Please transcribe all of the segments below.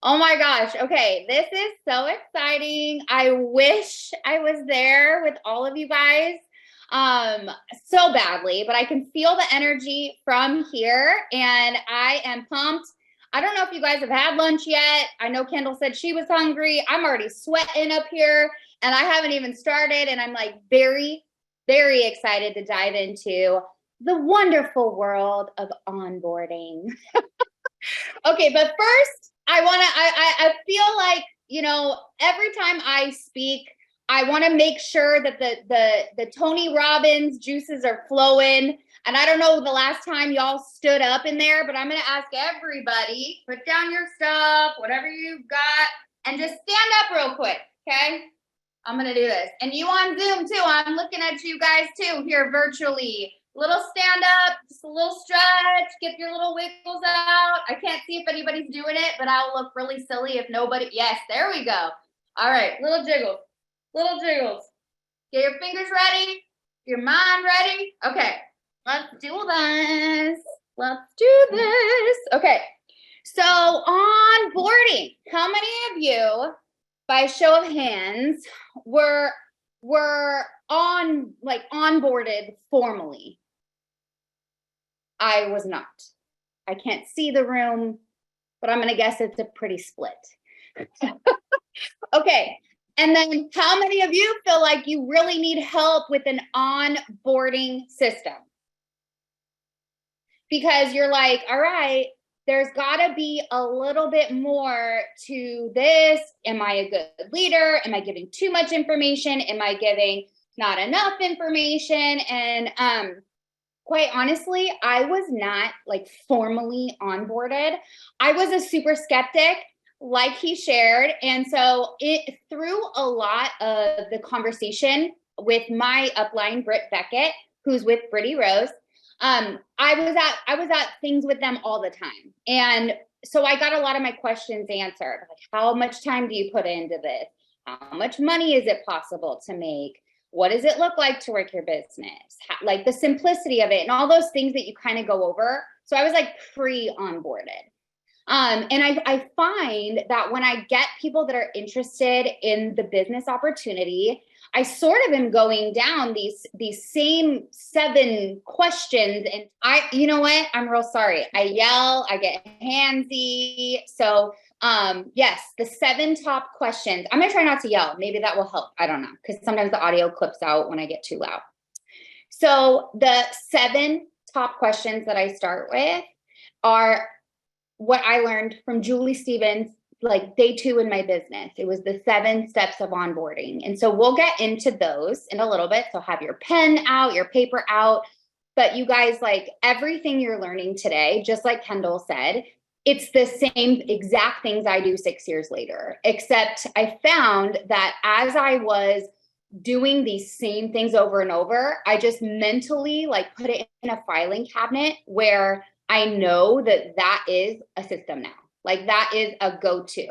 Oh my gosh. Okay. This is so exciting. I wish I was there with all of you guys so badly, but I can feel the energy from here and I am pumped. I don't know if you guys have had lunch yet. I know Kendall said she was hungry. I'm already sweating up here and I haven't even started and I'm like very, very excited to dive into the wonderful world of onboarding. Okay, but first, I feel like, every time I speak, I want to make sure that the Tony Robbins juices are flowing. And I don't know the last time y'all stood up in there, but I'm going to ask everybody, put down your stuff, whatever you've got, and just stand up real quick, okay? I'm going to do this. And you on Zoom too. I'm looking at you guys too here virtually. Little stand up, just a little stretch, get your little wiggles out. I can't see if anybody's doing it, but I'll look really silly if nobody. Yes, there we go. All right, little jiggles, little jiggles. Get your fingers ready, your mind ready. Okay, let's do this. Let's do this. Okay, so onboarding. How many of you, by show of hands, were onboarded formally? I was not. I can't see the room, but I'm going to guess it's a pretty split. Okay. And then how many of you feel like you really need help with an onboarding system? Because you're like, all right, there's got to be a little bit more to this. Am I a good leader? Am I giving too much information? Am I giving not enough information? And quite honestly, I was not like formally onboarded. I was a super skeptic, like he shared. And so through a lot of the conversation with my upline, Britt Beckett, who's with Brittany Rose, I was at things with them all the time. And so I got a lot of my questions answered. Like, how much time do you put into this? How much money is it possible to make? What does it look like to work your business? Like the simplicity of it and all those things that you kind of go over. So I was like pre-onboarded. And I find that when I get people that are interested in the business opportunity, I sort of am going down these same 7 questions. And you know what? I'm real sorry. I yell, I get handsy. So yes, the 7 top questions. I'm going to try not to yell. Maybe that will help. I don't know. Because sometimes the audio clips out when I get too loud. So the 7 top questions that I start with are what I learned from Julie Stevens, like day 2 in my business. It was the 7 steps of onboarding. And so we'll get into those in a little bit. So have your pen out, your paper out. But you guys, like everything you're learning today, just like Kendall said, it's the same exact things I do 6 years later, except I found that as I was doing these same things over and over, I just mentally like put it in a filing cabinet where I know that is a system now. Like that is a go-to.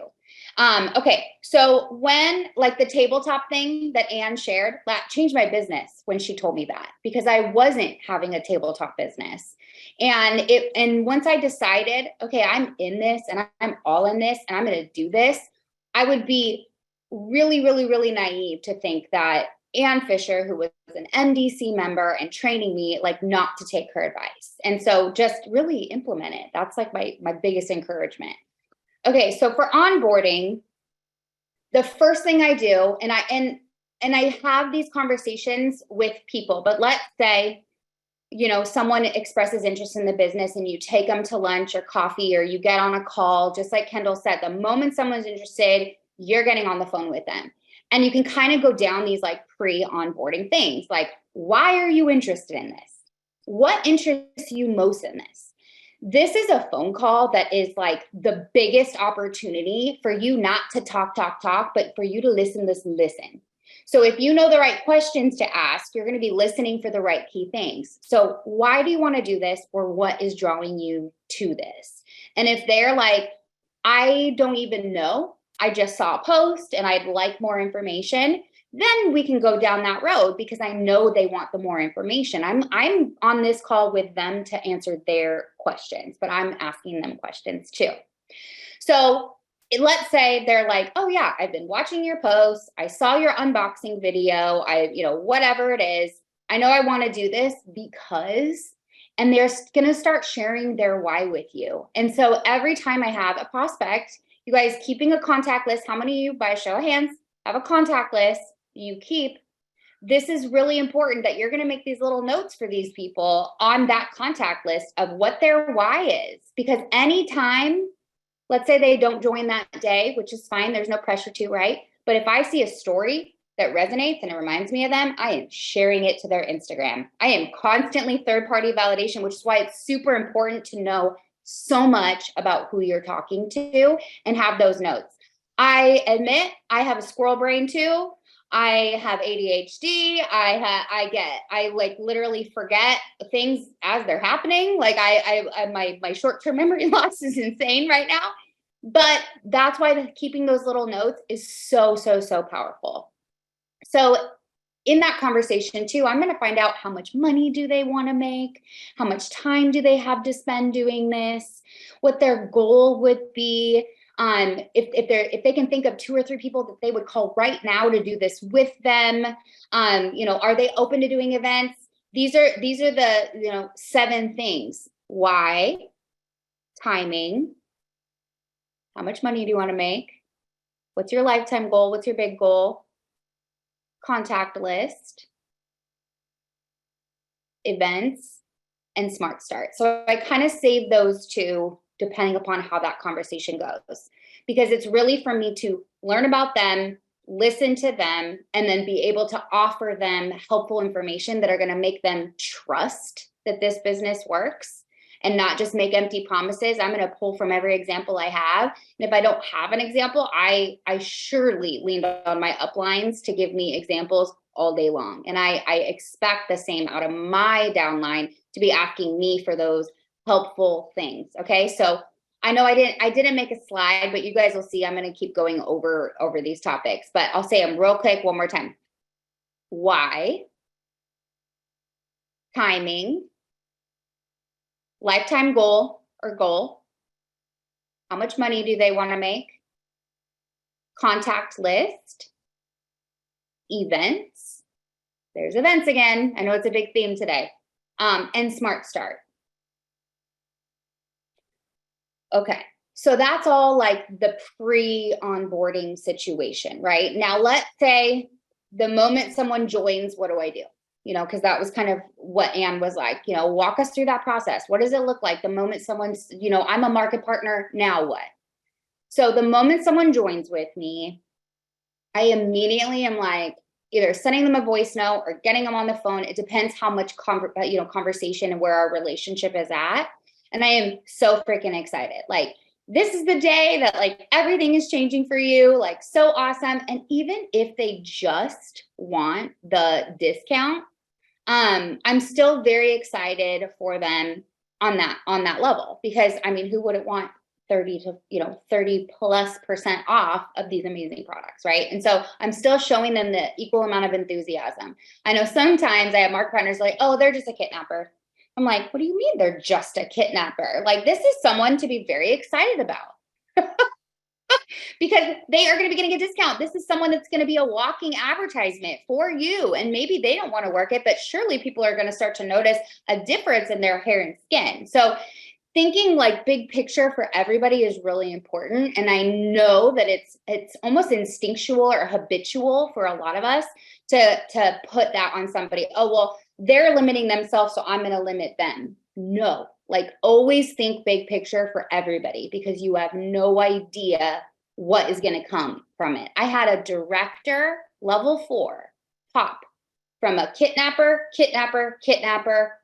Okay, so when like the tabletop thing that Anne shared, that changed my business when she told me that, because I wasn't having a tabletop business. And once I decided, okay, I'm in this and I'm all in this and I'm going to do this, I would be really, really, really naive to think that Ann Fisher, who was an MDC member and training me, like not to take her advice. And so just really implement it. That's like my biggest encouragement. Okay, so for onboarding, the first thing I do, and I have these conversations with people, but let's say, someone expresses interest in the business and you take them to lunch or coffee or you get on a call, just like Kendall said, the moment someone's interested, you're getting on the phone with them. And you can kind of go down these like pre-onboarding things, like, why are you interested in this? What interests you most in this? This is a phone call that is like the biggest opportunity for you not to talk, but for you to listen. So if you know the right questions to ask, you're going to be listening for the right key things. So why do you want to do this, or what is drawing you to this? And if they're like, I don't even know, I just saw a post and I'd like more information, then we can go down that road because I know they want the more information. I'm on this call with them to answer their questions, but I'm asking them questions too. So let's say they're like, oh yeah, I've been watching your posts. I saw your unboxing video. Whatever it is, I know I want to do this because, and they're going to start sharing their why with you. And so every time I have a prospect, you guys keeping a contact list, how many of you, by a show of hands, have a contact list you keep? This is really important that you're going to make these little notes for these people on that contact list of what their why is. Because anytime, let's say they don't join that day, which is fine, there's no pressure to, right? But if I see a story that resonates and it reminds me of them, I am sharing it to their Instagram. I am constantly third-party validation, which is why it's super important to know so much about who you're talking to and have those notes. I admit I have a squirrel brain too. I have ADHD. I like literally forget things as they're happening. Like my short-term memory loss is insane right now, but that's why keeping those little notes is so, so, so powerful. So in that conversation too, I'm going to find out how much money do they want to make? How much time do they have to spend doing this? What their goal would be? If they can think of 2 or 3 people that they would call right now to do this with them, are they open to doing events? These are the 7 things. Why, timing, how much money do you want to make? What's your lifetime goal? What's your big goal? Contact list, events, and smart start. So I kind of save those 2 depending upon how that conversation goes, because it's really for me to learn about them, listen to them, and then be able to offer them helpful information that are going to make them trust that this business works and not just make empty promises. I'm going to pull from every example I have. And if I don't have an example, I surely lean on my uplines to give me examples all day long. And I expect the same out of my downline to be asking me for those helpful things. Okay. So I know I didn't make a slide, but you guys will see I'm going to keep going over these topics, but I'll say them real quick one more time. Why, timing, lifetime goal, how much money do they want to make, contact list, events, there's events again, I know it's a big theme today, and smart start. Okay, so that's all like the pre-onboarding situation, right? Now, let's say the moment someone joins, what do I do? Because that was kind of what Anne was like, walk us through that process. What does it look like the moment someone's, I'm a market partner, now what? So the moment someone joins with me, I immediately am like, either sending them a voice note or getting them on the phone. It depends how much conversation and where our relationship is at. And I am so freaking excited. Like, this is the day that like everything is changing for you. Like, so awesome. And even if they just want the discount, I'm still very excited for them on that level, because I mean, who wouldn't want 30+% off of these amazing products, right? And so I'm still showing them the equal amount of enthusiasm. I know sometimes I have market partners like, oh, they're just a kidnapper. I'm like, what do you mean they're just a kidnapper? Like, this is someone to be very excited about. Because they are going to be getting a discount. This is someone that's going to be a walking advertisement for you. And maybe they don't want to work it, but surely people are going to start to notice a difference in their hair and skin. So thinking like big picture for everybody is really important. And I know that it's almost instinctual or habitual for a lot of us to put that on somebody. Oh, well, they're limiting themselves, so I'm going to limit them. No, like, always think big picture for everybody, because you have no idea what is going to come from it. I had a director, level 4, top, from a kidnapper,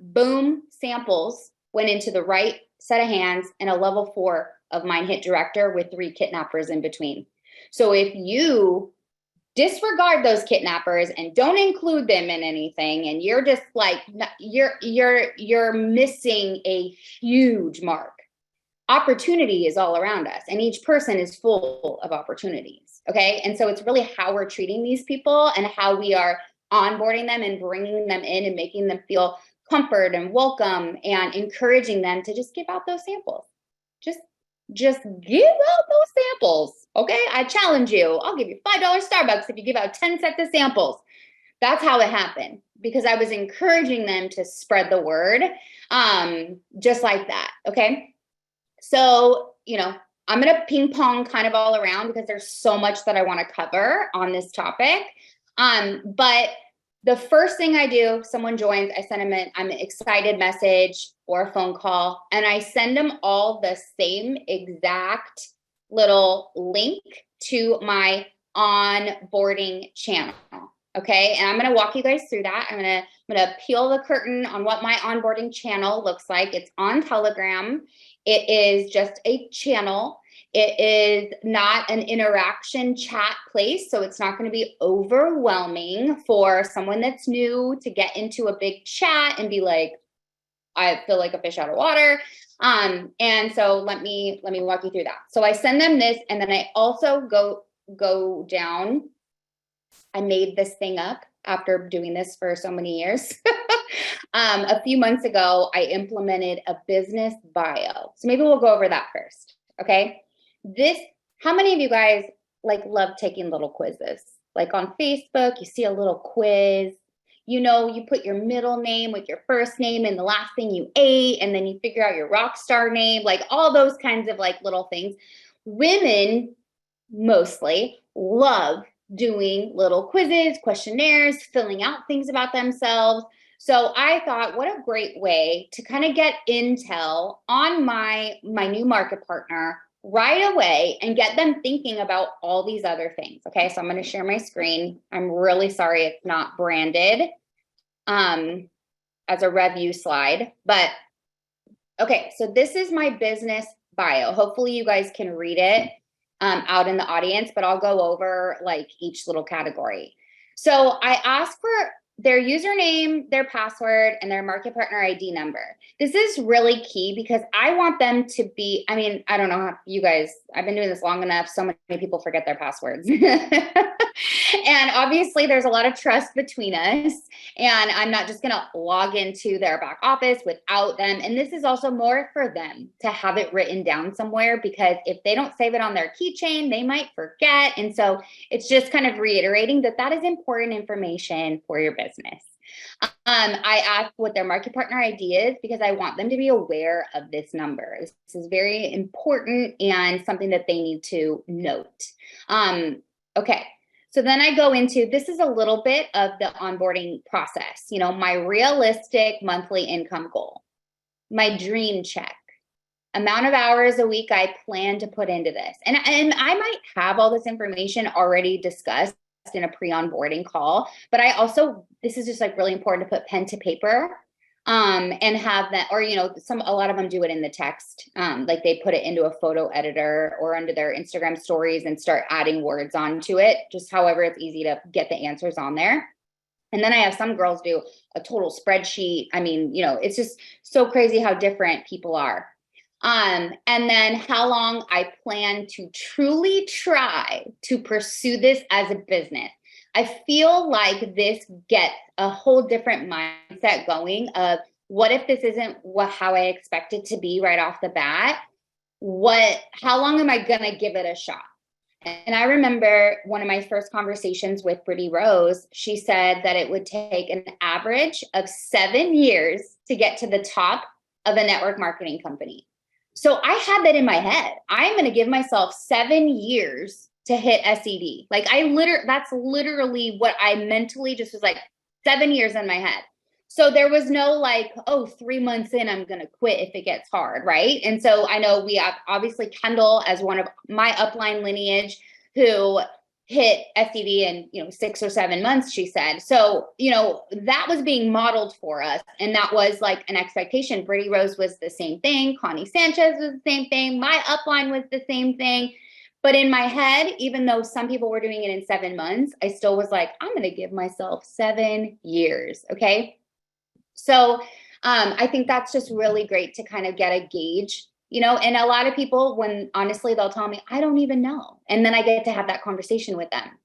boom, samples went into the right set of hands, and a level 4 of mine hit director with 3 kidnappers in between. So if you disregard those kidnappers and don't include them in anything, and you're just like, you're missing a huge mark. Opportunity is all around us, and each person is full of opportunities. Okay. And so it's really how we're treating these people and how we are onboarding them and bringing them in and making them feel comfort and welcome and encouraging them to just give out those samples. Just just give out those samples. Okay. I challenge you. I'll give you $5 Starbucks if you give out 10 sets of samples. That's how it happened, because I was encouraging them to spread the word, just like that. Okay. So, I'm going to ping pong kind of all around because there's so much that I want to cover on this topic. But the first thing I do, someone joins, I send them an excited message or a phone call, and I send them all the same exact little link to my onboarding channel. Okay. And I'm going to walk you guys through that. I'm going to peel the curtain on what my onboarding channel looks like. It's on Telegram. It is just a channel. It is not an interaction chat place. So it's not going to be overwhelming for someone that's new to get into a big chat and be like, I feel like a fish out of water. And so let me walk you through that. So I send them this, and then I also go down. I made this thing up after doing this for so many years. A few months ago, I implemented a business bio. So maybe we'll go over that first. Okay. How many of you guys love taking little quizzes? Like on Facebook, you see a little quiz, you put your middle name with your first name and the last thing you ate, and then you figure out your rock star name, like all those kinds of little things. Women mostly love doing little quizzes, questionnaires, filling out things about themselves. So I thought, what a great way to kind of get intel on my new market partner right away and get them thinking about all these other things. Okay, so I'm going to share my screen. I'm really sorry it's not branded as a review slide, but okay, so this is my business bio. Hopefully you guys can read it out in the audience, but I'll go over each little category. So I ask for their username, their password, and their market partner ID number. This is really key because I want them to be, I don't know how you guys, I've been doing this long enough. So many people forget their passwords. And obviously there's a lot of trust between us, and I'm not just going to log into their back office without them. And this is also more for them to have it written down somewhere, because if they don't save it on their keychain, they might forget. And so it's just kind of reiterating that is important information for your business. I ask what their market partner ID is because I want them to be aware of this number. This is very important and something that they need to note. Okay. So then I go into, this is a little bit of the onboarding process, my realistic monthly income goal, my dream check, amount of hours a week I plan to put into this. And I might have all this information already discussed in a pre-onboarding call, but I also, this is just really important to put pen to paper and have that, or, a lot of them do it in the text. They put it into a photo editor or under their Instagram stories and start adding words onto it, just however it's easy to get the answers on there. And then I have some girls do a total spreadsheet. It's just so crazy how different people are. And then how long I plan to truly try to pursue this as a business. I feel like this gets a whole different mindset going of, what if this isn't how I expect it to be right off the bat? How long am I going to give it a shot? And I remember one of my first conversations with Brittany Rose, she said that it would take an average of 7 years to get to the top of a network marketing company. So I had that in my head. I'm going to give myself 7 years to hit SED. That's literally what I mentally just was 7 years in my head. So there was no 3 months in, I'm going to quit if it gets hard. Right. And so I know we have obviously Kendall as one of my upline lineage who hit SED in, 6 or 7 months, she said. So, that was being modeled for us. And that was an expectation. Brittany Rose was the same thing. Connie Sanchez was the same thing. My upline was the same thing. But in my head, even though some people were doing it in 7 months, I still was I'm going to give myself 7 years. Okay. So I think that's just really great to kind of get a gauge, and a lot of people, when honestly, they'll tell me, I don't even know. And then I get to have that conversation with them,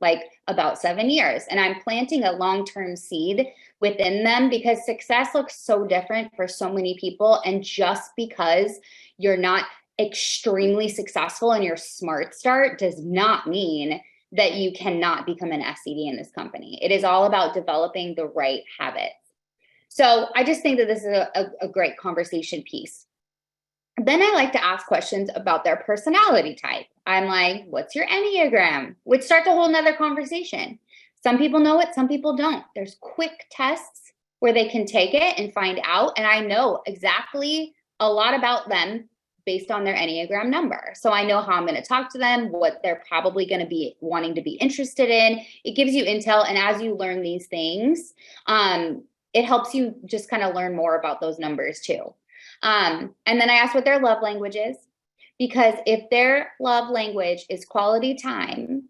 about 7 years. And I'm planting a long-term seed within them, because success looks so different for so many people. And just because you're not extremely successful in your smart start does not mean that you cannot become an SCD in this company. It is all about developing the right habits. So I just think that this is a great conversation piece. Then I like to ask questions about their personality type. I'm like, what's your Enneagram? Which starts a whole nother conversation. Some people know it, some people don't. There's quick tests where they can take it and find out. And I know exactly a lot about them based on their Enneagram number. So I know how I'm going to talk to them, what they're probably going to be wanting to be interested in. It gives you intel. And as you learn these things, it helps you just kind of learn more about those numbers too. And then I asked what their love language is, because if their love language is quality time,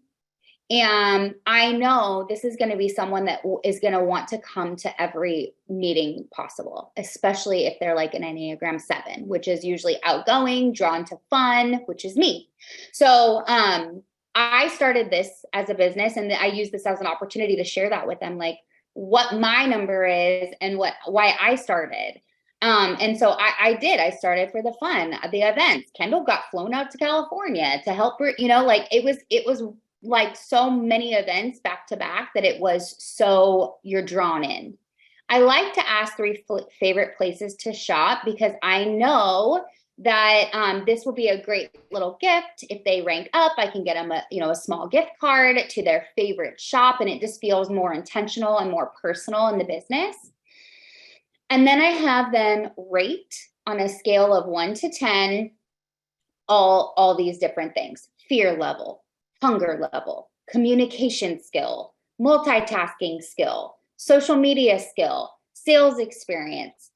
and I know this is going to be someone that is going to want to come to every meeting possible, especially if they're like an Enneagram 7, which is usually outgoing, drawn to fun, which is me. So I started this as a business, and I use this as an opportunity to share that with them, like what my number is and why I started. And so I did. I started for the fun, the events. Kendall got flown out to California to help her, like it was like so many events back to back that it was so you're drawn in. I like to ask 3 favorite places to shop, because I know that this will be a great little gift. If they rank up, I can get them a small gift card to their favorite shop, and it just feels more intentional and more personal in the business. And then I have them rate on a scale of 1 to 10 all these different things: fear level, hunger level, communication skill, multitasking skill, social media skill, sales experience,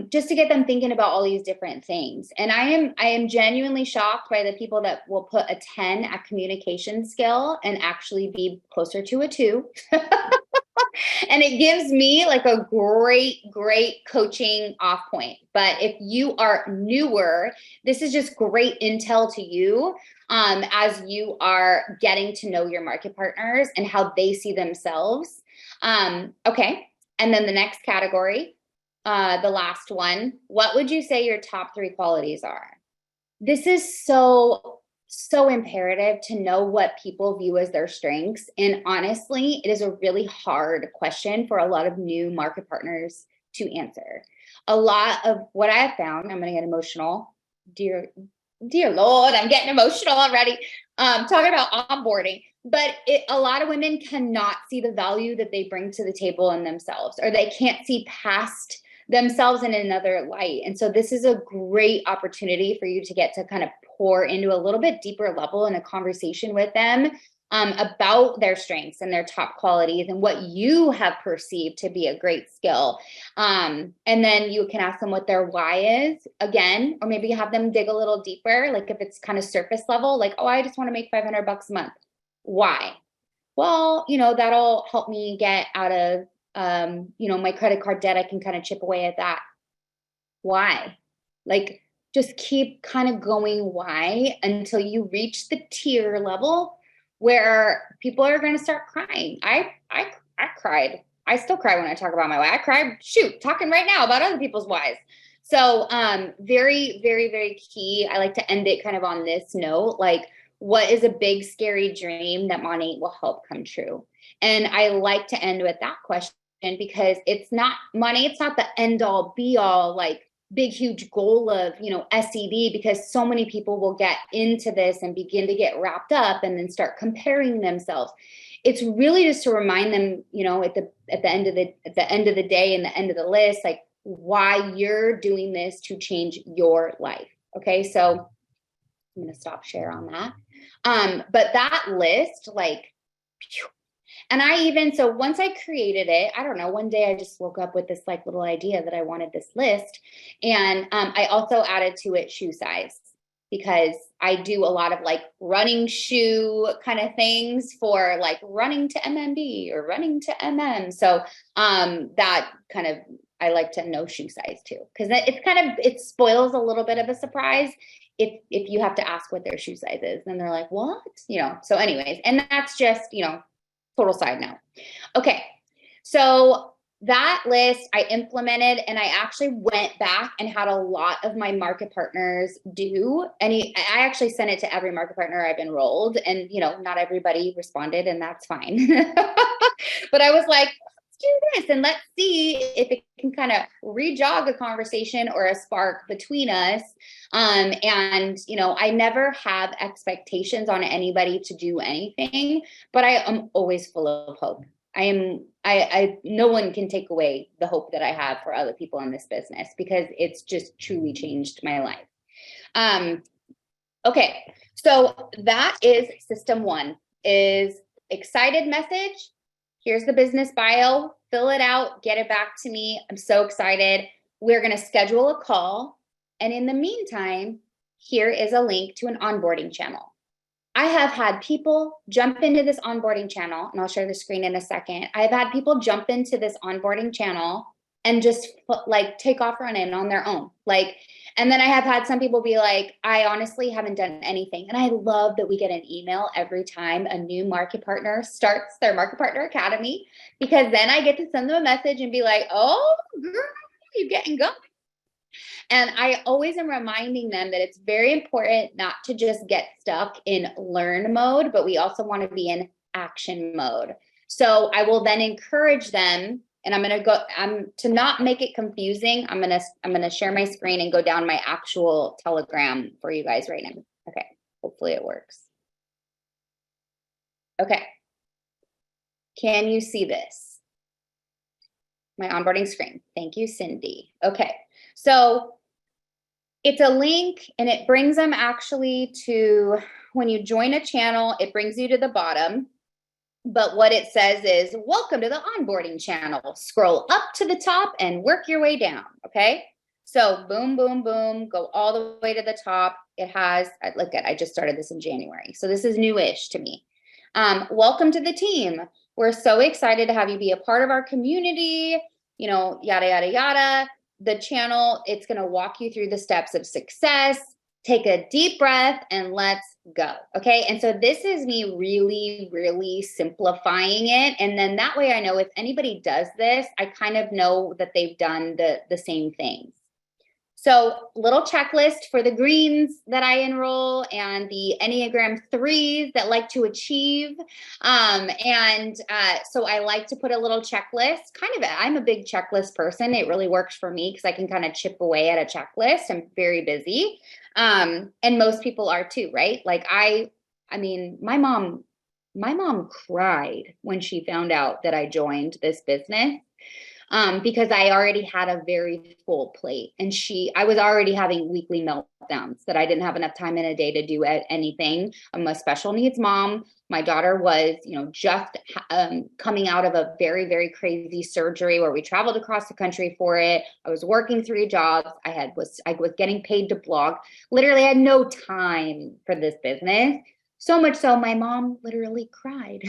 just to get them thinking about all these different things. And I am genuinely shocked by the people that will put a 10 at communication skill and actually be closer to a 2. And it gives me like a great coaching off point. But if you are newer, this is just great intel to you as you are getting to know your market partners and how they see themselves. Okay. And then the next category, the last one, what would you say your top 3 qualities are? This is so imperative to know what people view as their strengths. And honestly, it is a really hard question for a lot of new market partners to answer. A lot of what I have found, I'm going to get emotional. Dear Lord, I'm getting emotional already. Talking about onboarding, but a lot of women cannot see the value that they bring to the table in themselves, or they can't see past themselves in another light. And so this is a great opportunity for you to get to kind of pour into a little bit deeper level in a conversation with them about their strengths and their top qualities and what you have perceived to be a great skill. And then you can ask them what their why is again, or maybe have them dig a little deeper. Like if it's kind of surface level, like, oh, I just want to make $500 a month. Why? Well, that'll help me get out of my credit card debt. I can kind of chip away at that. Why? Like, just keep kind of going why until you reach the tier level where people are going to start crying. I cried. I still cry when I talk about my why. I cry, talking right now about other people's whys. So very, very, very key. I like to end it kind of on this note, like, what is a big, scary dream that Monat will help come true? And I like to end with that question, because it's not money. It's not the end all be all, like big, huge goal of, SED, because so many people will get into this and begin to get wrapped up and then start comparing themselves. It's really just to remind them, at the end of the day and the end of the list, like why you're doing this to change your life. Okay. So I'm going to stop share on that. But that list, like, and so once I created it, I don't know, one day I just woke up with this like little idea that I wanted this list. And I also added to it shoe size, because I do a lot of like running shoe kind of things for like running to MMB or running to MM. So that kind of, I like to know shoe size too, because it spoils a little bit of a surprise if you have to ask what their shoe size is, then they're like, what? So anyways, and that's just, total side note. Okay. So that list I implemented, and I actually went back and had a lot of my market partners do. And I actually sent it to every market partner I've enrolled, and not everybody responded, and that's fine. But I was like, let's do this and let's see if it can kind of re-jog a conversation or a spark between us. And I never have expectations on anybody to do anything, but I am always full of hope. No one can take away the hope that I have for other people in this business, because it's just truly changed my life. Okay. So that is system one, is excited message. Here's the business bio, fill it out, get it back to me. I'm so excited. We're going to schedule a call. And in the meantime, here is a link to an onboarding channel. I have had people jump into this onboarding channel, and I'll share the screen in a second. I've had people jump into this onboarding channel and just like take off running on their own. And then I have had some people be like, I honestly haven't done anything. And I love that we get an email every time a new market partner starts their Market Partner Academy, because then I get to send them a message and be like, oh, girl, you're getting going. And I always am reminding them that it's very important not to just get stuck in learn mode, but we also want to be in action mode. So I will then encourage them, and to not make it confusing, I'm going to share my screen and go down my actual Telegram for you guys right now. Okay. Hopefully it works. Okay. Can you see this? My onboarding screen. Thank you, Cindy. Okay. So it's a link, and it brings them actually to, when you join a channel, it brings you to the bottom. But what it says is, welcome to the onboarding channel. Scroll up to the top and work your way down. Okay. So boom, boom, boom, go all the way to the top. It has, I just started this in January. So this is newish to me. Welcome to the team. We're so excited to have you be a part of our community, yada, yada, yada. The channel, it's going to walk you through the steps of success. Take a deep breath and let's go. Okay. And so this is me really, really simplifying it. And then that way I know if anybody does this, I kind of know that they've done the same things. So little checklist for the greens that I enroll and the Enneagram 3s that like to achieve. So I like to put a little checklist, I'm a big checklist person. It really works for me because I can kind of chip away at a checklist. I'm very busy. And most people are too, right? I mean, my mom cried when she found out that I joined this business. Because I already had a very full plate, and I was already having weekly meltdowns that I didn't have enough time in a day to do anything. I'm a special needs mom. My daughter was, just coming out of a very, very crazy surgery where we traveled across the country for it. I was working 3 jobs. I was getting paid to blog. Literally had no time for this business. So much so my mom literally cried.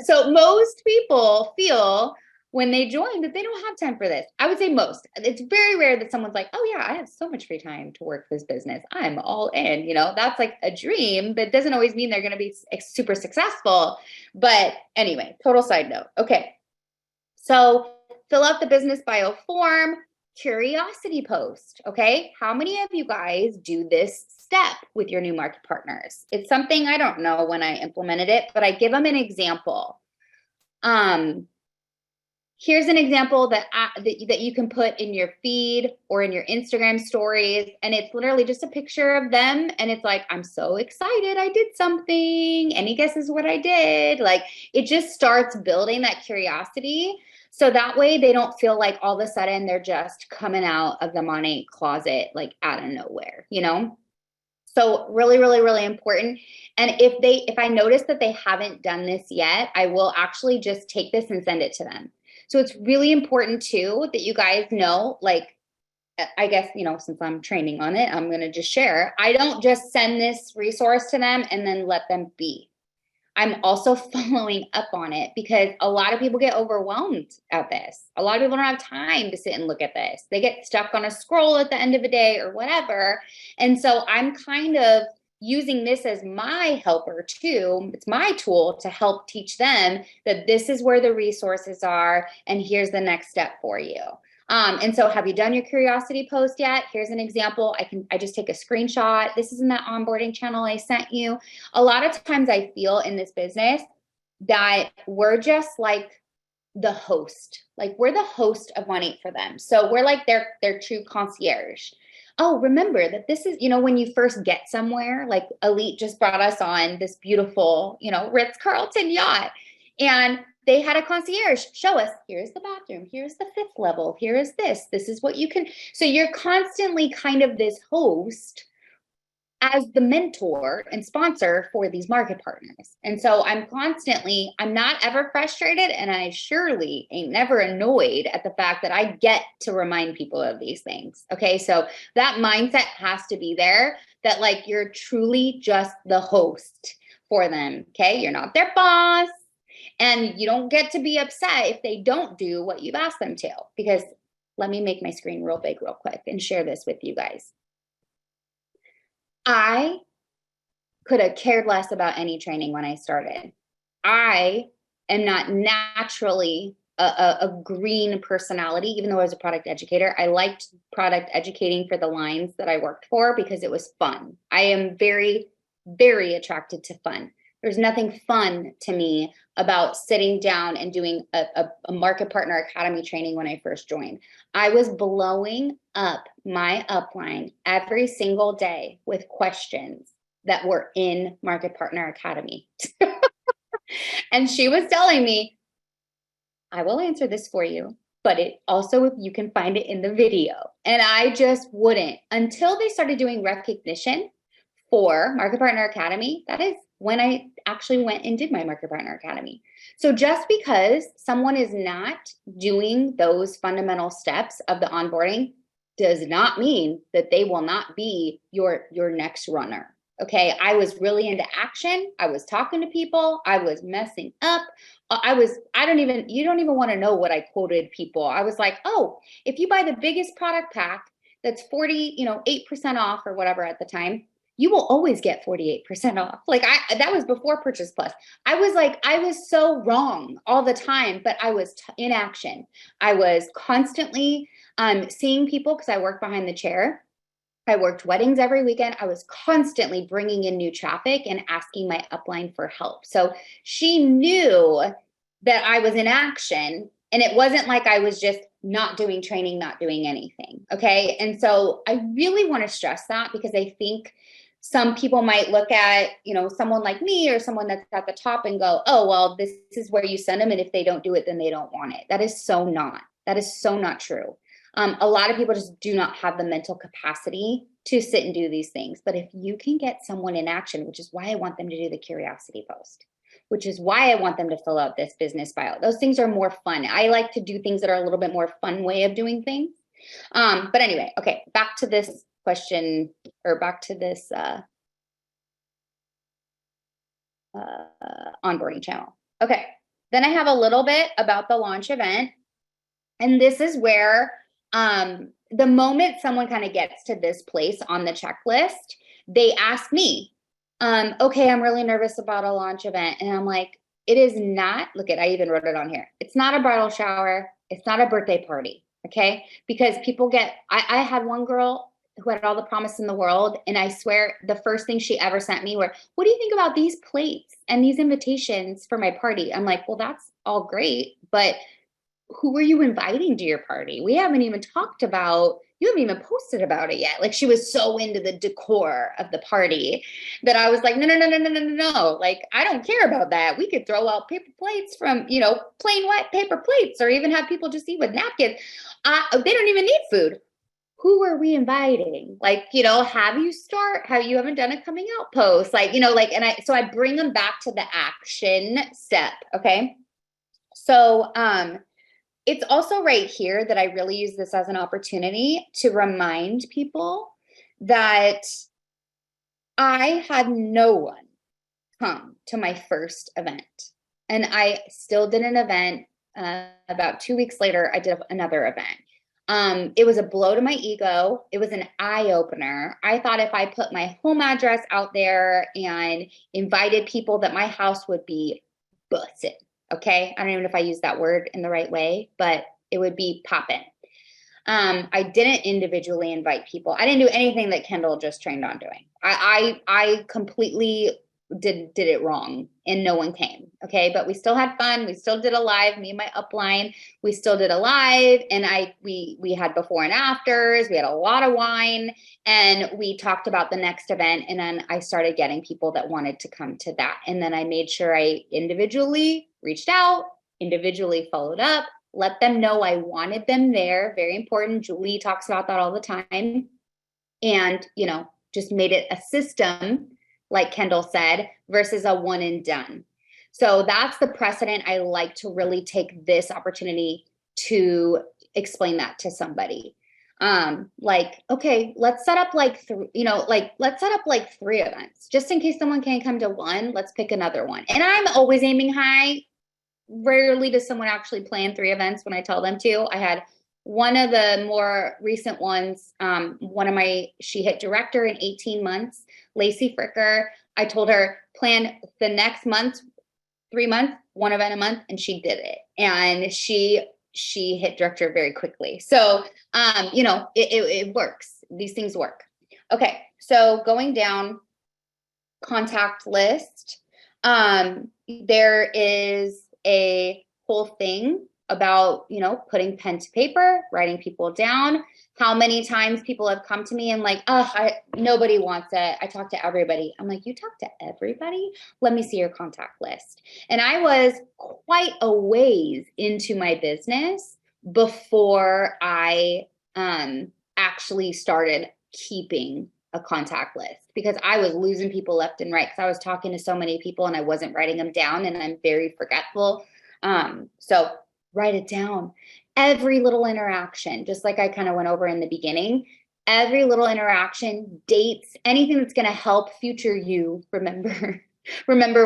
So most people feel when they join that they don't have time for this. I would say most. It's very rare that someone's like, oh yeah, I have so much free time to work this business. I'm all in, that's like a dream, but doesn't always mean they're going to be super successful. But anyway, total side note. Okay. So fill out the business bio form, curiosity post. Okay. How many of you guys do this step with your new market partners? It's something I don't know when I implemented it, but I give them an example. Here's an example that you can put in your feed or in your Instagram stories. And it's literally just a picture of them. And it's like, I'm so excited. I did something. Any guesses what I did? It just starts building that curiosity. So that way they don't feel like all of a sudden they're just coming out of the money closet, out of nowhere, So really, really, really important. And if I notice that they haven't done this yet, I will actually just take this and send it to them. So it's really important too that you guys know, I guess, since I'm training on it, I'm going to just share. I don't just send this resource to them and then let them be. I'm also following up on it because a lot of people get overwhelmed at this. A lot of people don't have time to sit and look at this. They get stuck on a scroll at the end of the day or whatever. And so I'm kind of using this as my helper too. It's my tool to help teach them that this is where the resources are and here's the next step for you. And so have you done your curiosity post yet? Here's an example. I just take a screenshot. This is in that onboarding channel I sent you. A lot of times I feel in this business that we're just like the host, like we're the host of One Eat for Them. So we're like their true concierge. Oh, remember that this is, when you first get somewhere, like Elite just brought us on this beautiful, Ritz-Carlton yacht. And they had a concierge show us, here's the bathroom, here's the 5th level, here is this is what you can. So you're constantly kind of this host as the mentor and sponsor for these market partners. And so I'm not ever frustrated, and I surely ain't never annoyed at the fact that I get to remind people of these things. Okay, so that mindset has to be there, that like you're truly just the host for them. Okay, you're not their boss, and you don't get to be upset if they don't do what you've asked them to. Because let me make my screen real big real quick and share this with you guys. I could have cared less about any training when I started. I am not naturally a green personality, even though I was a product educator. I liked product educating for the lines that I worked for because it was fun. I am very, very attracted to fun. There's nothing fun to me about sitting down and doing a Market Partner Academy training when I first joined. I was blowing up my upline every single day with questions that were in Market Partner Academy. And she was telling me, I will answer this for you, but it also, you can find it in the video. And I just wouldn't, until they started doing recognition for Market Partner Academy. That is when I actually went and did my Market Partner Academy. So just because someone is not doing those fundamental steps of the onboarding does not mean that they will not be your next runner. Okay, I was really into action. I was talking to people. I was messing up. You don't even want to know what I quoted people. I was like, oh, if you buy the biggest product pack that's 8% off or whatever at the time, you will always get 48% off. Like that was before Purchase Plus. I was so wrong all the time, but I was in action. I was constantly seeing people because I worked behind the chair. I worked weddings every weekend. I was constantly bringing in new traffic and asking my upline for help. So she knew that I was in action, and it wasn't like I was just not doing training, not doing anything. Okay. And so I really want to stress that, because I think some people might look at, someone like me or someone that's at the top and go, oh, well, this is where you send them, and if they don't do it, then they don't want it. That is so not true. A lot of people just do not have the mental capacity to sit and do these things. But if you can get someone in action, which is why I want them to do the curiosity post, which is why I want them to fill out this business bio. Those things are more fun. I like to do things that are a little bit more fun way of doing things. But anyway, okay, back to this question, or back to this onboarding channel. Okay, then I have a little bit about the launch event. And this is where the moment someone kind of gets to this place on the checklist, they ask me, okay, I'm really nervous about a launch event. And I'm like, it is not, I even wrote it on here. It's not a bridal shower. It's not a birthday party. Okay. Because people I had one girl who had all the promise in the world. And I swear the first thing she ever sent me were, what do you think about these plates and these invitations for my party? I'm like, well, that's all great, but who are you inviting to your party? We haven't even talked about, you haven't even posted about it yet. Like, she was so into the decor of the party that I was like, no. Like, I don't care about that. We could throw out paper plates from, plain white paper plates, or even have people just eat with napkins. They don't even need food. Who are we inviting? Like, you haven't done a coming out post? So I bring them back to the action step. Okay. So, it's also right here that I really use this as an opportunity to remind people that I had no one come to my first event. And I still did an event. About 2 weeks later, I did another event. It was a blow to my ego. It was an eye opener. I thought if I put my home address out there and invited people that my house would be busted. Okay. I don't even know if I use that word in the right way, but it would be popping. I didn't individually invite people. I didn't do anything that Kendall just trained on doing. I completely did it wrong and no one came. Okay. But we still had fun. We still did a live, me and my upline, we still did a live, and we had before and afters. We had a lot of wine and we talked about the next event. And then I started getting people that wanted to come to that. And then I made sure I individually reached out, individually followed up, let them know I wanted them there. Very important. Julie talks about that all the time. And, just made it a system, like Kendall said, versus a one and done. So that's the precedent. I like to really take this opportunity to explain that to somebody. Okay, let's set up let's set up like 3 events just in case someone can't come to one. Let's pick another one. And I'm always aiming high. Rarely does someone actually plan 3 events when I tell them to. I had one of the more recent ones, she hit director in 18 months, Lacey Fricker. I told her plan the next month, 3 months, 1 event a month, and she did it. And she hit director very quickly. So, it works. These things work. Okay. So going down, contact list. There is a whole thing about, putting pen to paper, writing people down. How many times people have come to me and like, nobody wants it. I talk to everybody. I'm like, you talk to everybody? Let me see your contact list. And I was quite a ways into my business before I actually started keeping a contact list, because I was losing people left and right because I was talking to so many people and I wasn't writing them down, and I'm very forgetful. So write it down. Every little interaction, just like I kind of went over in the beginning, every little interaction, dates, anything that's going to help future you remember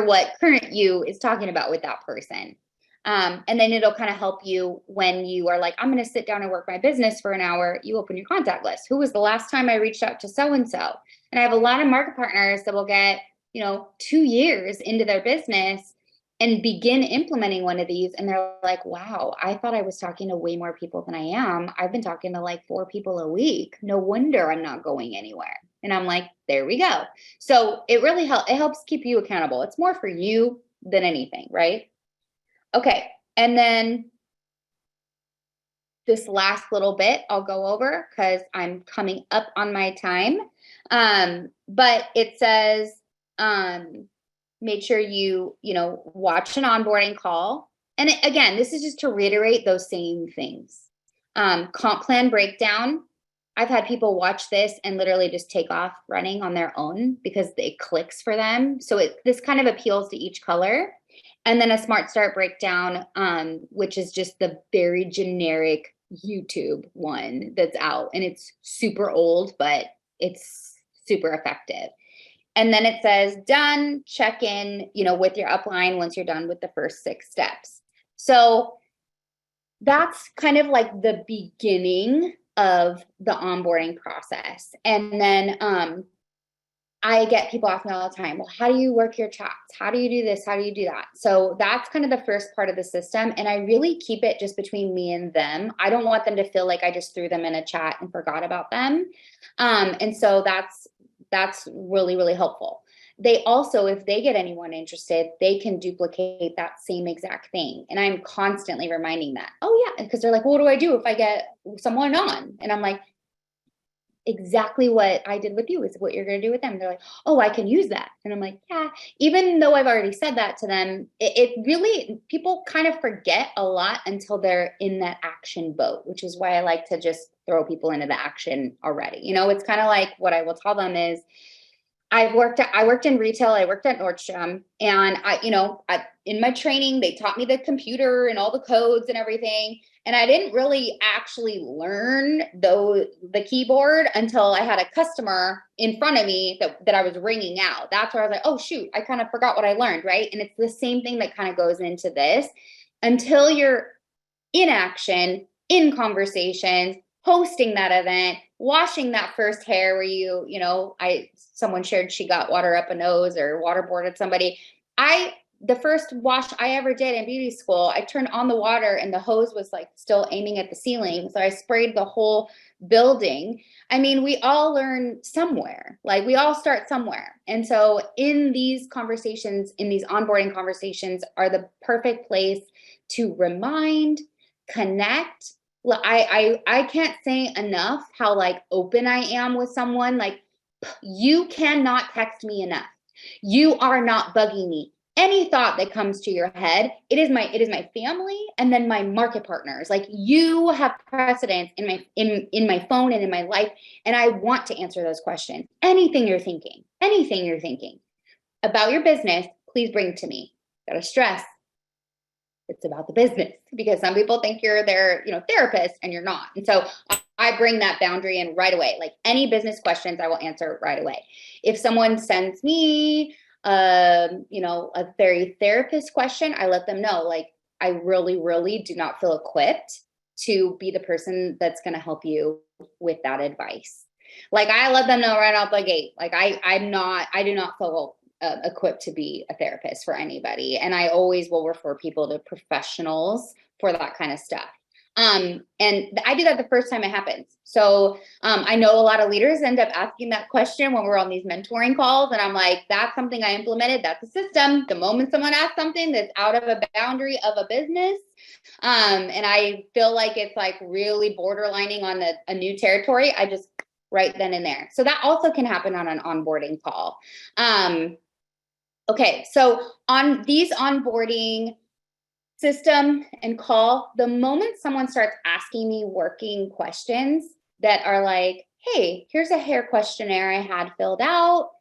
what current you is talking about with that person. And then it'll kind of help you when you are like, I'm going to sit down and work my business for an hour. You open your contact list. Who was the last time I reached out to so-and-so? And I have a lot of market partners that will get, 2 years into their business and begin implementing one of these. And they're like, wow, I thought I was talking to way more people than I am. I've been talking to like 4 people a week. No wonder I'm not going anywhere. And I'm like, there we go. So it really helps keep you accountable. It's more for you than anything, right? Okay. And then this last little bit I'll go over because I'm coming up on my time. But it says, make sure you watch an onboarding call. And again, this is just to reiterate those same things. Comp plan breakdown. I've had people watch this and literally just take off running on their own because it clicks for them. So this kind of appeals to each color. And then a Smart Start breakdown, which is just the very generic YouTube one that's out. And it's super old, but it's super effective. And then it says done, check in, with your upline once you're done with the first 6 steps. So that's kind of like the beginning of the onboarding process. And then I get people asking me all the time, well, how do you work your chats? How do you do this? How do you do that? So that's kind of the first part of the system. And I really keep it just between me and them. I don't want them to feel like I just threw them in a chat and forgot about them. And so that's really, really helpful. They also, if they get anyone interested, they can duplicate that same exact thing. And I'm constantly reminding that, oh yeah, because they're like, well, what do I do if I get someone on? And I'm like, exactly what I did with you is what you're going to do with them. They're like, oh, I can use that. And I'm like, yeah, even though I've already said that to them, it really, people kind of forget a lot until they're in that action boat, which is why I like to just throw people into the action already. It's kind of like what I will tell them is I worked in retail. I worked at Nordstrom, and in my training, they taught me the computer and all the codes and everything. And I didn't really actually learn the keyboard until I had a customer in front of me that I was ringing out. That's where I was like, oh shoot, I kind of forgot what I learned, right? And it's the same thing that kind of goes into this. Until you're in action, in conversations, hosting that event, washing that first hair where someone shared she got water up a nose or waterboarded somebody. The first wash I ever did in beauty school, I turned on the water and the hose was like still aiming at the ceiling. So I sprayed the whole building. I mean, we all learn somewhere, like we all start somewhere. And so in these conversations, in these onboarding conversations are the perfect place to remind, connect. I can't say enough how like open I am with someone. Like, you cannot text me enough. You are not bugging me. Any thought that comes to your head, it is my family and then my market partners. Like, you have precedence in my phone and in my life, and I want to answer those questions. Anything you're thinking about your business, please bring it to me. Gotta stress, it's about the business, because some people think you're their therapist and you're not. And so I bring that boundary in right away. Like, any business questions I will answer right away. If someone sends me a very therapist question, I let them know, like, I really, really do not feel equipped to be the person that's going to help you with that advice. Like, I let them know right out the gate, like, I do not feel equipped to be a therapist for anybody. And I always will refer people to professionals for that kind of stuff. And I do that the first time it happens. So I know a lot of leaders end up asking that question when we're on these mentoring calls. And I'm like, that's something I implemented. That's a system. The moment someone asks something that's out of a boundary of a business, and I feel like it's like really borderlining on a new territory, I just right then and there. So that also can happen on an onboarding call. Okay, so on these onboarding system and call, the moment someone starts asking me working questions that are like, hey, here's a hair questionnaire I had filled out.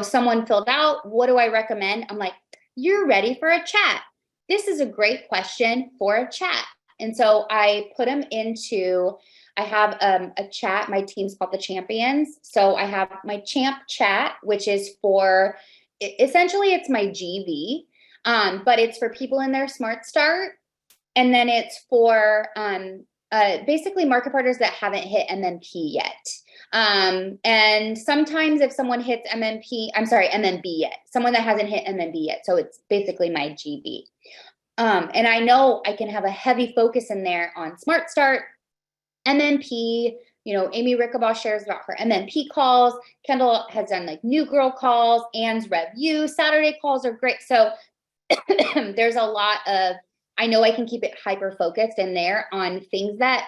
Someone filled out, what do I recommend? I'm like, you're ready for a chat. This is a great question for a chat. And so I put them I have a chat. My team's called the Champions. So I have my champ chat, which is essentially it's my GV. But it's for people in their Smart Start. And then it's for basically market partners that haven't hit MMP yet. And sometimes if someone hits MMB yet, someone that hasn't hit MMB yet. So it's basically my GV. And I know I can have a heavy focus in there on Smart Start, MMP. Amy Rickabaugh shares about her MMP calls. Kendall has done like new girl calls. Anne's REV Saturday calls are great. So there's a lot of, I know I can keep it hyper focused in there on things that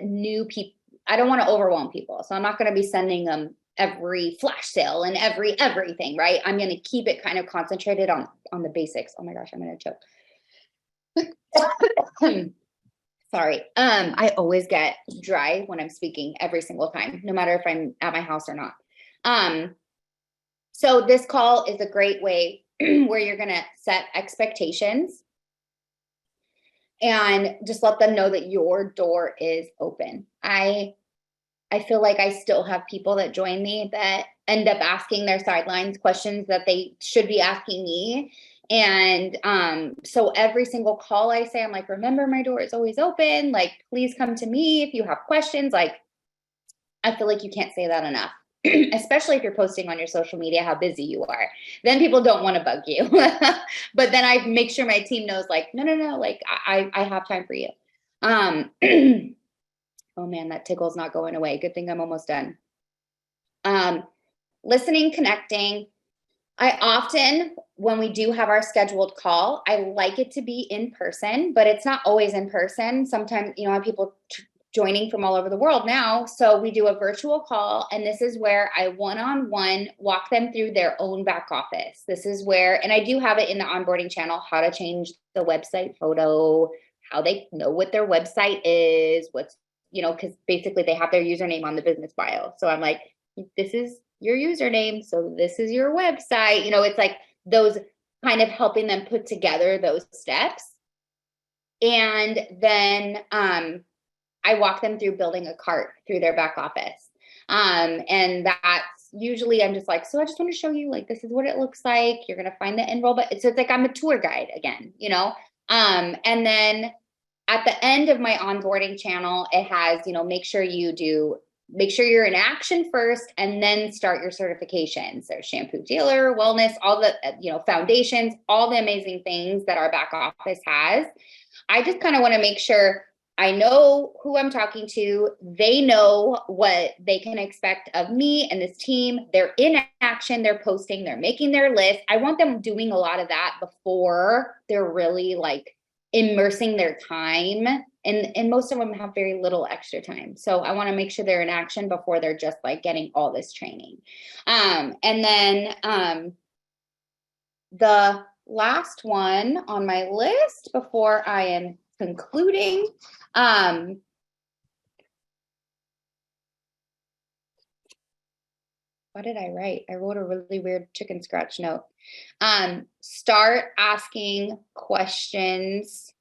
new people, I don't want to overwhelm people. So I'm not going to be sending them every flash sale and everything, right? I'm going to keep it kind of concentrated on the basics. Oh my gosh, I'm going to choke. Sorry. I always get dry when I'm speaking every single time, no matter if I'm at my house or not. So this call is a great way where you're going to set expectations and just let them know that your door is open. I feel like I still have people that join me that end up asking their sidelines questions that they should be asking me. And so every single call I say, I'm like, remember, my door is always open. Like, please come to me if you have questions. Like, I feel like you can't say that enough. Especially if you're posting on your social media how busy you are, then people don't want to bug you. But then I make sure my team knows, like, no, like I have time for you. Oh man, that tickle's not going away. Good thing I'm almost done. Listening, connecting. I often, when we do have our scheduled call, I like it to be in person, but it's not always in person. Sometimes, I have people joining from all over the world now. So we do a virtual call, and this is where I one-on-one walk them through their own back office. This is where, and I do have it in the onboarding channel, how to change the website photo, how they know what their website is, because basically they have their username on the business bio. So I'm like, this is your username, so this is your website. It's like those kind of helping them put together those steps. And then I walk them through building a cart through their back office. And that's usually, I'm just like, so I just want to show you, like, this is what it looks like. You're going to find the enroll, but so it's like, I'm a tour guide again, And then at the end of my onboarding channel, it has, make sure you're in action first and then start your certifications. So shampoo dealer, wellness, all the, foundations, all the amazing things that our back office has. I just kind of want to make sure I know who I'm talking to. They know what they can expect of me and this team. They're in action, they're posting, they're making their list. I want them doing a lot of that before they're really like immersing their time. And most of them have very little extra time. So I want to make sure they're in action before they're just like getting all this training. And then the last one on my list before I am concluding, what did I write? I wrote a really weird chicken scratch note. Start asking questions.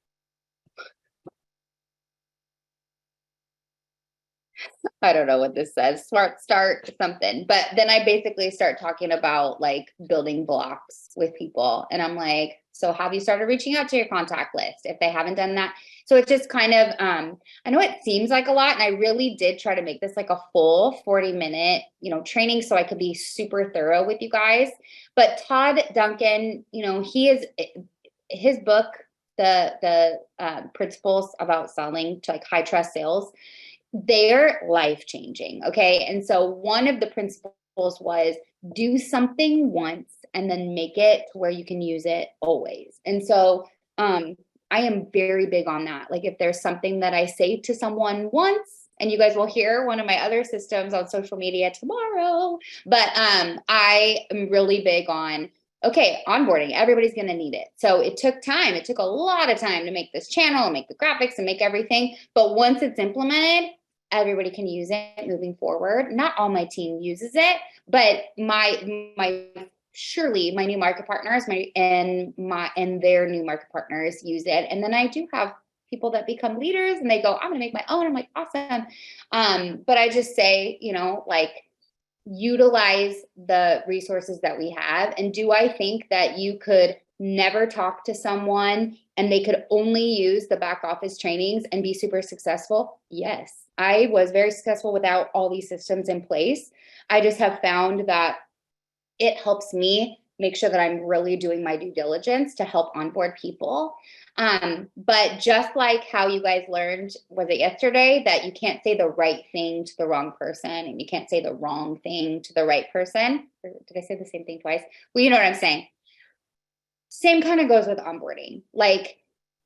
I don't know what this says. Start something. But then I basically start talking about like building blocks with people. And I'm like, so have you started reaching out to your contact list if they haven't done that? So it's just kind of, I know it seems like a lot, and I really did try to make this like a full 40-minute, training so I could be super thorough with you guys. But Todd Duncan, he is, his book, the principles about selling to like high trust sales, they're life-changing. Okay. And so one of the principles was do something once and then make it to where you can use it always. And so I am very big on that. Like if there's something that I say to someone once, and you guys will hear one of my other systems on social media tomorrow, but I am really big on, okay, onboarding, everybody's going to need it. So it took time. It took a lot of time to make this channel and make the graphics and make everything. But once it's implemented, everybody can use it moving forward. Not all my team uses it, but surely my new market partners and their new market partners use it. And then I do have people that become leaders and they go, I'm going to make my own. I'm like, awesome. But I just say, like, utilize the resources that we have. And do I think that you could never talk to someone and they could only use the back office trainings and be super successful? Yes, I was very successful without all these systems in place. I just have found that it helps me make sure that I'm really doing my due diligence to help onboard people. But just like how you guys learned, was it yesterday, that you can't say the right thing to the wrong person and you can't say the wrong thing to the right person? Or did I say the same thing twice? Well, you know what I'm saying. Same kind of goes with onboarding. Like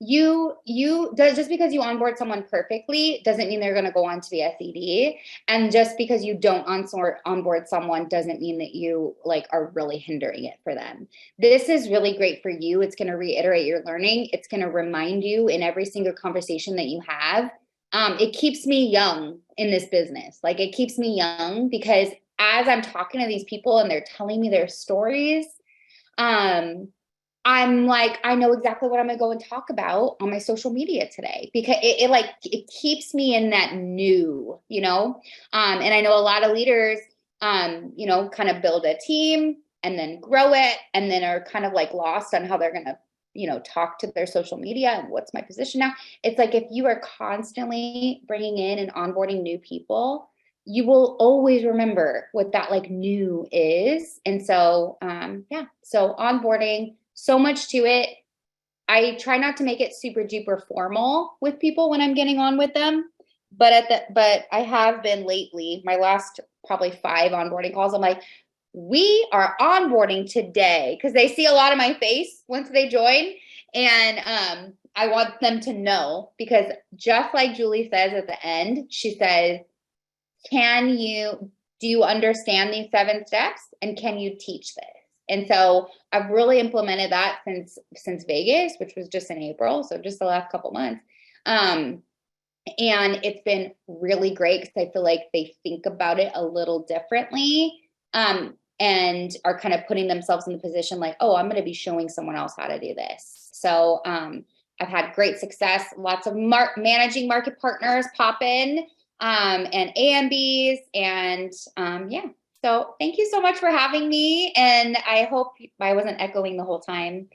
just because you onboard someone perfectly doesn't mean they're going to go on to the SED. And just because you don't onboard someone doesn't mean that you like are really hindering it for them. This is really great for you. It's going to reiterate your learning. It's going to remind you in every single conversation that you have. It keeps me young in this business. Like it keeps me young because as I'm talking to these people and they're telling me their stories, I'm like, I know exactly what I'm going to go and talk about on my social media today, because it keeps me in that new, and I know a lot of leaders, kind of build a team and then grow it and then are kind of like lost on how they're going to, talk to their social media and what's my position now. It's like, if you are constantly bringing in and onboarding new people, you will always remember what that like new is. And so, so onboarding, so much to it. I try not to make it super duper formal with people when I'm getting on with them, but I have been lately, my last probably 5 onboarding calls, I'm like, we are onboarding today, because they see a lot of my face once they join. And I want them to know, because just like Julie says at the end, she says, do you understand these 7 steps and can you teach this? And so I've really implemented that since Vegas, which was just in April. So just the last couple months. And it's been really great because I feel like they think about it a little differently, and are kind of putting themselves in the position like, oh, I'm going to be showing someone else how to do this. So I've had great success, lots of managing market partners pop in, and AMBs, and So thank you so much for having me. And I hope I wasn't echoing the whole time.